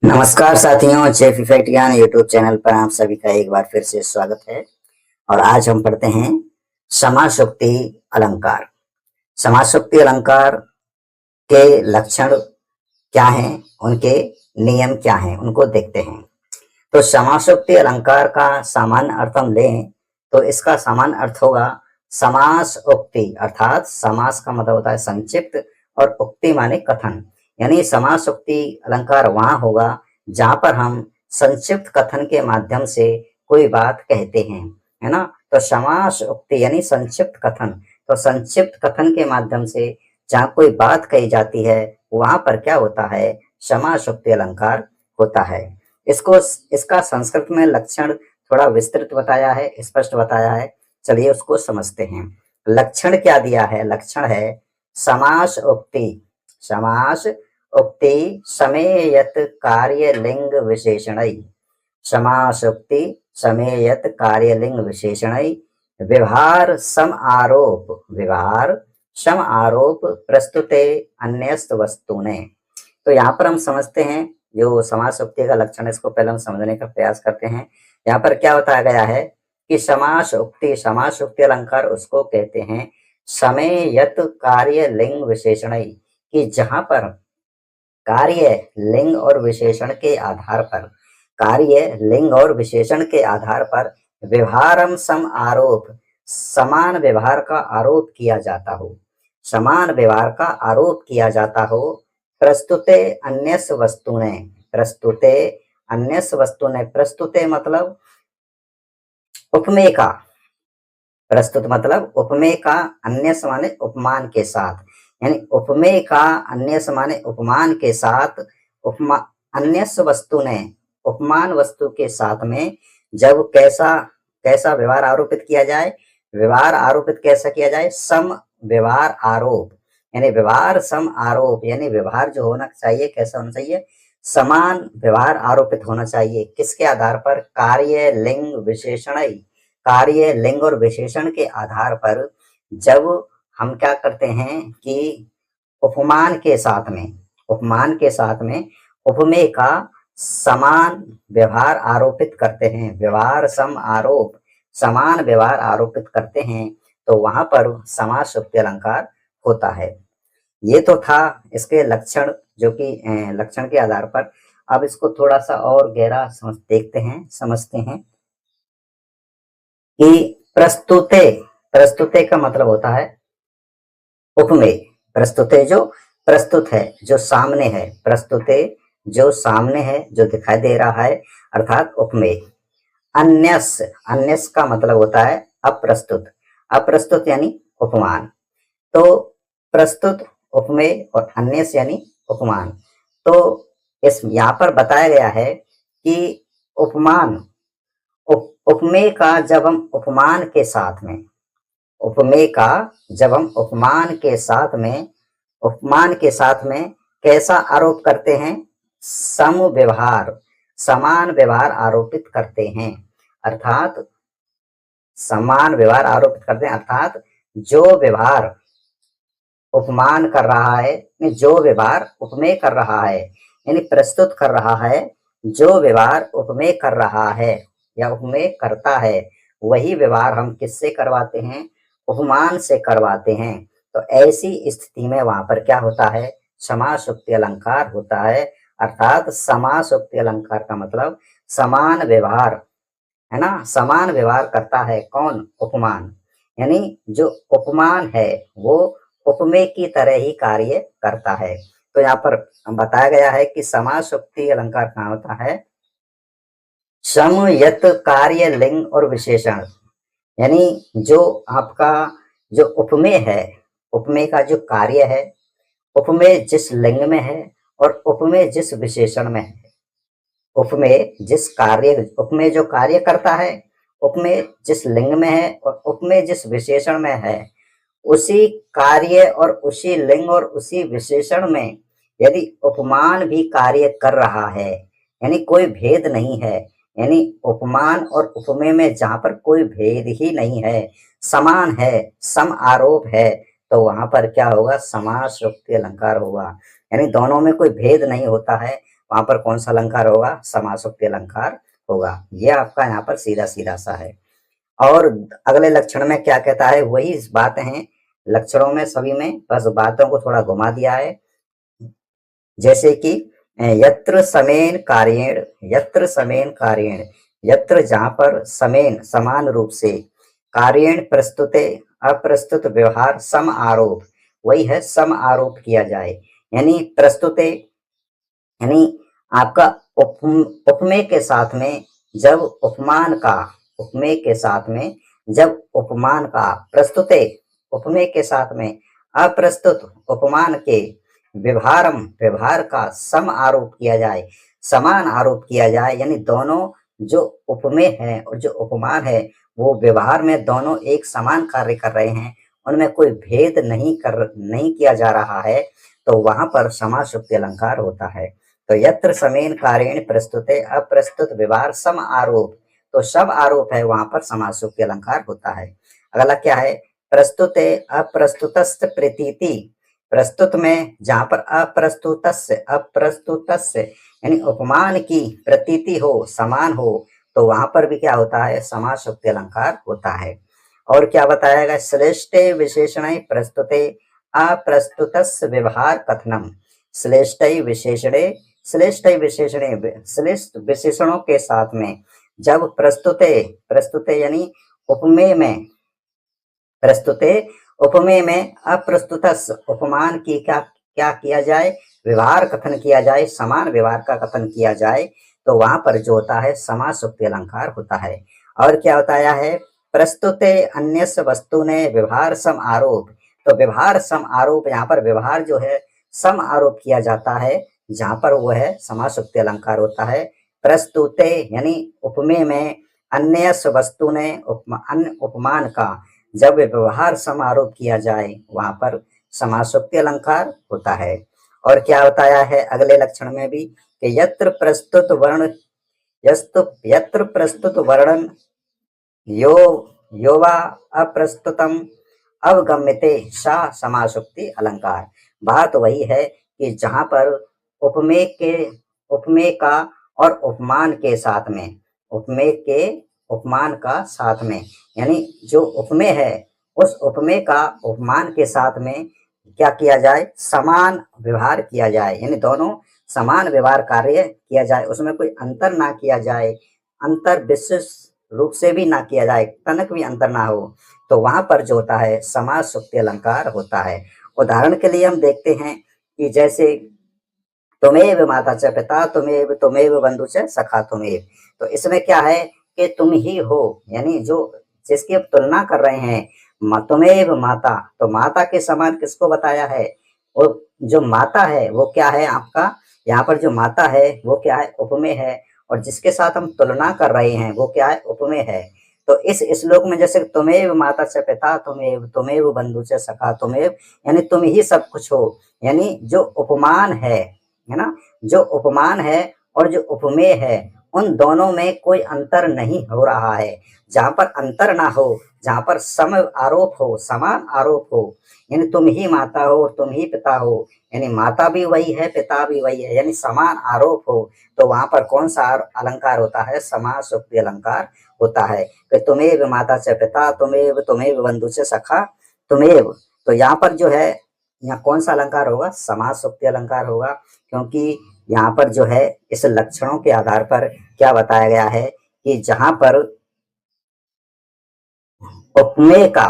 नमस्कार साथियों, chef effect ज्ञान यूट्यूब चैनल पर आप सभी का एक बार फिर से स्वागत है। और आज हम पढ़ते हैं समासोक्ति अलंकार। समासोक्ति अलंकार के लक्षण क्या हैं, उनके नियम क्या हैं, उनको देखते हैं। तो समासोक्ति अलंकार का सामान्य अर्थ हम लें तो इसका सामान्य अर्थ होगा समास उक्ति, अर्थात समास का मतलब होता है संक्षिप्त और उक्ति माने कथन। यानी समासोक्ति अलंकार वहां होगा जहां पर हम संक्षिप्त कथन के माध्यम से कोई बात कहते हैं, है ना। तो समास उक्ति यानी संक्षिप्त कथन। तो संक्षिप्त कथन के माध्यम से जहां कोई बात कही जाती है वहां पर क्या होता है, समासोक्ति अलंकार होता है। इसका संस्कृत में लक्षण थोड़ा विस्तृत बताया है, स्पष्ट बताया है। चलिए उसको समझते हैं। लक्षण क्या दिया है? लक्षण है समास उक्ति। समास उक्ति समेयत कार्य लिंग विशेषणै। समास उक्ति समेयत कार्य लिंग विशेषणै व्यवहार सम आरोप। व्यवहार सम आरोप प्रस्तुते अन्यस्त वस्तुने। तो यहाँ पर हम समझते हैं जो समास उक्ति का लक्षण है, इसको पहले हम समझने का प्रयास करते हैं। यहाँ पर क्या बताया गया है कि समास उक्ति अलंकार उसको कहते हैं समेयत कार्य लिंग विशेषणै, कि जहां पर कार्य लिंग और विशेषण के आधार पर, कार्य लिंग और विशेषण के आधार पर व्यवहारम सम आरोप, समान व्यवहार का आरोप किया जाता हो। समान व्यवहार का आरोप किया जाता हो। प्रस्तुते अन्यस वस्तुने। प्रस्तुते अन्यस वस्तुने। प्रस्तुते मतलब उपमेय का। प्रस्तुत मतलब उपमेय का, अन्यस माने उपमान के साथ, यानी उपमेय का अन्यस माने उपमान के साथ, उपमा अन्यस वस्तु ने उपमान वस्तु के साथ में जब कैसा कैसा व्यवहार आरोपित किया जाए, व्यवहार आरोपित कैसा किया जाए, सम व्यवहार आरोप, यानी व्यवहार सम आरोप, यानी व्यवहार जो होना चाहिए कैसा होना चाहिए, समान व्यवहार आरोपित होना चाहिए। किसके आधार पर? कार्य लिंग विशेषण। कार्य लिंग और विशेषण के आधार पर जब हम क्या करते हैं कि उपमान के साथ में, उपमान के साथ में उपमेय का समान व्यवहार आरोपित करते हैं, व्यवहार सम आरोप, समान व्यवहार आरोपित करते हैं, तो वहां पर समासोक्ति अलंकार होता है। ये तो था इसके लक्षण, जो कि लक्षण के आधार पर। अब इसको थोड़ा सा और गहरा देखते हैं, समझते हैं कि प्रस्तुते, प्रस्तुते का मतलब होता है उपमेय। प्रस्तुते जो प्रस्तुत है, जो सामने है, प्रस्तुते जो सामने है, जो दिखाई दे रहा है, अर्थात उपमेय। अन्यस, अन्यस का मतलब होता है अप्रस्तुत। अप्रस्तुत यानी उपमान। तो प्रस्तुत उपमेय और अन्यस यानी उपमान। तो इस यहाँ पर बताया गया है कि उपमान, उपमेय का जब हम उपमान के साथ में, उपमेय का जब हम उपमान के साथ में, उपमान के साथ में कैसा आरोप करते हैं, सम व्यवहार, समान व्यवहार आरोपित करते हैं, अर्थात समान व्यवहार आरोपित करते हैं, अर्थात जो व्यवहार उपमान कर रहा है, जो व्यवहार उपमेय कर रहा है, यानी प्रस्तुत कर रहा है, जो व्यवहार उपमेय कर रहा है या उपमेय करता है, वही व्यवहार हम किससे करवाते हैं, उपमान से करवाते हैं। तो ऐसी स्थिति में वहां पर क्या होता है, समासोक्ति अलंकार होता है। अर्थात समासोक्ति अलंकार का मतलब समान व्यवहार, है ना, समान व्यवहार करता है। कौन? उपमान। यानी जो उपमान है वो उपमेय की तरह ही कार्य करता है। तो यहाँ पर बताया गया है कि समासोक्ति अलंकार कहाँ होता है, सम यत कार्य लिंग और विशेषण, यानी जो आपका जो उपमेय है, उपमेय का जो कार्य है, उपमेय जिस लिंग में है और उपमेय जिस विशेषण में है, उपमेय जिस कार्य, उपमेय जो कार्य करता है, उपमेय जिस लिंग में है और उपमेय जिस विशेषण में है, उसी कार्य और उसी लिंग और उसी विशेषण में यदि उपमान भी कार्य कर रहा है, यानी कोई भेद नहीं है, यानी उपमान और उपमेय में जहां पर कोई भेद ही नहीं है, समान है, सम आरोप है, तो वहां पर क्या होगा, समासोक्ति अलंकार होगा। यानी दोनों में कोई भेद नहीं होता है, वहां पर कौन सा अलंकार होगा? समासोक्ति अलंकार होगा। ये आपका यहाँ पर सीधा सीधा सा है। और अगले लक्षण में क्या कहता है? वही बातें हैं लक्षणों में, सभी में, बस बातों को थोड़ा घुमा दिया है। जैसे कि यत्र समेन कार्येण, यत्र समेन कार्येण, यत्र जहां पर समेन समान रूप से, कार्येण प्रस्तुते अप्रस्तुत व्यवहार सम आरोप, वही है सम आरोप किया जाए। यानी प्रस्तुते यानी आपका उपमेय के साथ में जब उपमान का, उपमेय के साथ में जब उपमान का, प्रस्तुते उपमेय के साथ में अप्रस्तुत उपमान के व्यवहार का सम आरोप किया जाए, समान आरोप किया जाए, यानी दोनों जो उपमेय है और जो उपमान है वो व्यवहार में दोनों एक समान कार्य कर रहे हैं, उनमें कोई भेद नहीं किया जा रहा है, तो वहां पर समासोक्ति अलंकार होता है। तो यत्र समेन कार्येण प्रस्तुते अप्रस्तुत व्यवहार सम आरोप, तो सब आरोप है वहां पर समासोक्ति अलंकार होता है। अगला क्या है? प्रस्तुते अप्रस्तुतस्य प्रतीति, प्रस्तुत में जहां पर अप्रस्तुतस्य यानी उपमान की प्रतीति हो, समान हो, तो वहां पर भी क्या होता है? समासोक्ति अलंकार होता है। और क्या बताया गया? श्रेष्ठे विशेषणे प्रस्तुते अप्रस्तुतस्य व्यवहार कथनम, श्रेष्ठ विशेषणे श्रेष्ठ विशेषणों के साथ में जब प्रस्तुते यानी उपमेय में, प्रस्तुते उपमेय में अप्रस्तुतस उपमान की क्या किया जाए? व्यवहार कथन किया जाए, समान व्यवहार का कथन किया जाए, तो वहां पर जो होता है समासोक्ति अलंकार होता है। और क्या बताया है? प्रस्तुते अन्यस्य वस्तु ने व्यवहार सम आरोप, तो व्यवहार सम आरोप, यहाँ पर व्यवहार जो है सम आरोप किया जाता है, जहां पर वो है समासोक्ति अलंकार होता है। प्रस्तुते यानी उपमेय में अन्यस्य वस्तु ने अन्य उपमान का जब व्यवहार सम आरोप किया जाए, वहां पर समासोक्ति अलंकार होता है। और क्या बताया है अगले लक्षण में भी कि यत्र प्रस्तुत वर्णन यो वा अप्रस्तुतम अवगम्यते सा समासोक्ति अलंकार। बात वही है कि जहां पर उपमेय का और उपमान के साथ में, उपमेय के उपमान का साथ में, यानी जो उपमेय है उस उपमेय का उपमान के साथ में क्या किया जाए? समान व्यवहार किया जाए, यानी दोनों समान व्यवहार कार्य किया जाए, उसमें कोई अंतर ना किया जाए, अंतर विशेष रूप से भी ना किया जाए, तनक भी अंतर ना हो, तो वहां पर जो होता है समासोक्ति अलंकार होता है। उदाहरण के लिए हम देखते हैं कि जैसे तुमेव माता च पिता, तुमेव बंधु च सखा तुमेव, तो इसमें क्या है कि तुम ही हो, यानी जो जिसकी अब तुलना कर रहे हैं, तुमेव माता, तो माता के समान किसको बताया है? वो जो माता है वो क्या है आपका? यहाँ पर जो माता है वो क्या है? उपमेय है, और जिसके साथ हम तुलना कर रहे हैं वो क्या है? उपमेय है। तो इस श्लोक में जैसे तुमेव माता च पिता, तुमेव बंधु च सखा तुमेव, यानी तुम ही सब कुछ हो, यानी जो उपमान है ना, जो उपमान है और जो उपमेय है, उन दोनों में कोई अंतर नहीं हो रहा है। जहां पर अंतर ना हो, जहां पर सम आरोप हो, समान आरोप हो, यानी तुम ही माता हो और तुम ही पिता हो, यानी माता भी वही है, पिता भी वही है, यानी समान आरोप हो, तो वहां पर कौन सा अलंकार होता है? समासोक्ति अलंकार होता है कि तुमेव माता च पिता, तुमेव बंधु च सखा तुमेव, तो यहाँ पर जो है, यहाँ कौन सा अलंकार होगा? समासोक्ति अलंकार होगा, क्योंकि यहाँ पर जो है इस लक्षणों के आधार पर क्या बताया गया है कि जहां पर उपमेय का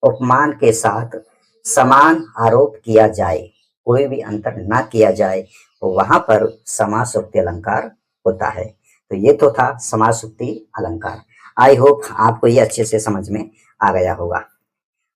उपमान के साथ समान आरोप किया जाए, कोई भी अंतर ना किया जाए, तो वहां पर समासोक्ति अलंकार होता है। तो ये तो था समासोक्ति अलंकार। आई होप आपको ये अच्छे से समझ में आ गया होगा।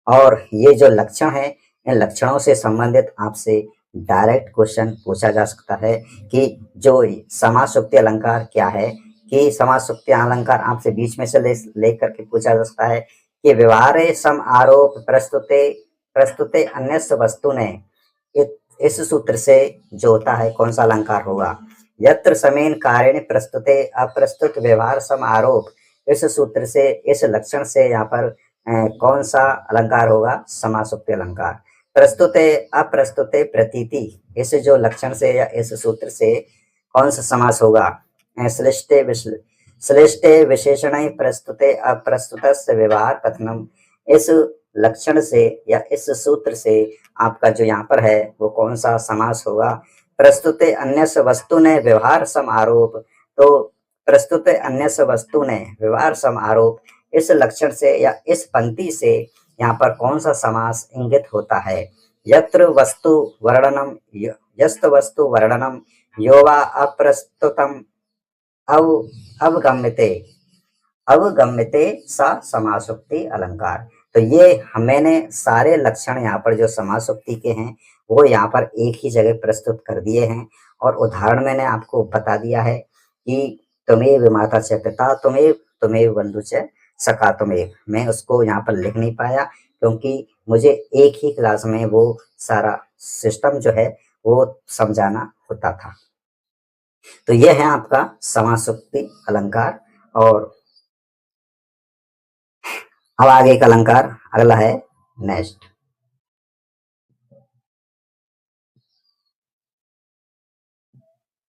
और ये जो लक्षण है, इन लक्षणों से संबंधित आपसे डायरेक्ट क्वेश्चन पूछा जा सकता है कि जो समासोक्ति अलंकार क्या है, कि समासोक्ति अलंकार आपसे बीच में से ले करके पूछा जा सकता है कि व्यवहारे सम आरोप प्रस्तुते अन्यस्य वस्तु ने, इस सूत्र से जो होता है कौन सा अलंकार होगा? यत्र समेन कार्येण प्रस्तुते अप्रस्तुत व्यवहार सम आरोप, इस सूत्र से, इस लक्षण से यहाँ पर कौन सा अलंकार होगा? समासोक्ति अलंकार। प्रस्तुते अप्रस्तुते प्रतीति, इस जो लक्षण से या इस सूत्र से कौन सा समास होगा? श्लिष्टे विशेषण प्रस्तुते अप्रस्तुत व्यवहार कथनम। इस लक्षण से या इस सूत्र से आपका जो यहाँ पर है वो कौन सा समास होगा? प्रस्तुते अन्यस्य वस्तु ने व्यवहार सम आरोप। तो प्रस्तुते अन्यस्य वस्तु ने व्यवहार सम आरोप, इस लक्षण से या इस पंक्ति से यहाँ पर कौन सा समास इंगित होता है? यत्र वस्तु वर्णनम यस्त वस्तु वर्णनम यो वा अप्रस्तुतम अवगम्यते अवगम्यते सा समासोक्ति अलंकार। तो ये मैंने सारे लक्षण यहाँ पर जो समासोक्ति के हैं वो यहाँ पर एक ही जगह प्रस्तुत कर दिए हैं, और उदाहरण मैंने आपको बता दिया है कि त्वमेव माता च पिता त्वमेव त्वमेव बंधु च सखा त्वमेव। मैं उसको यहाँ पर लिख नहीं पाया क्योंकि मुझे एक ही क्लास में वो सारा सिस्टम जो है वो समझाना होता था। तो ये है आपका समासोक्ति अलंकार। और अब आगे का अलंकार अगला है नेक्स्ट।